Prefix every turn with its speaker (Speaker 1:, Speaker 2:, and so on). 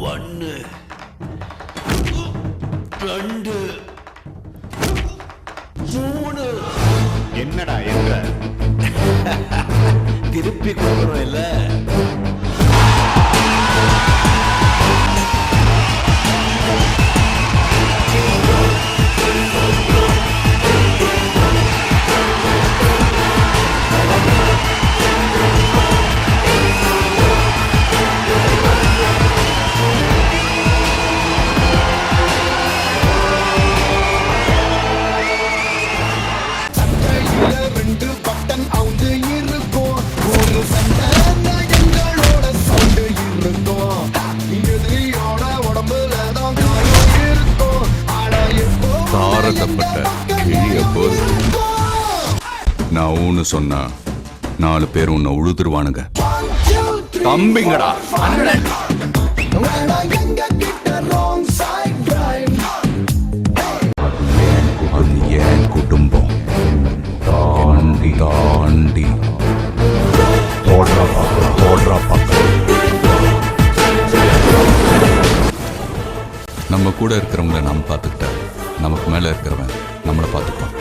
Speaker 1: ஒன்று, ரெண்டு, மூணு.
Speaker 2: என்னடா என்ற
Speaker 1: திருப்பி கொடுக்கணும் இல்ல?
Speaker 3: தாரத்தப்பட்ட கிழிய போது நான் ஊன்னு சொன்னா 4 பேர் உன்னை உழுதுருவானுங்க. தம்பிங்கடா. அது என் குடும்பம். தாண்டி தாண்டி தோடுறா பக்கம். நம்ம கூட இருக்கிறவங்கள நாம் பார்த்துக்கிட்ட நமக்கு மேல இருக்கிறவன் நம்மளை பார்த்துப்பான்.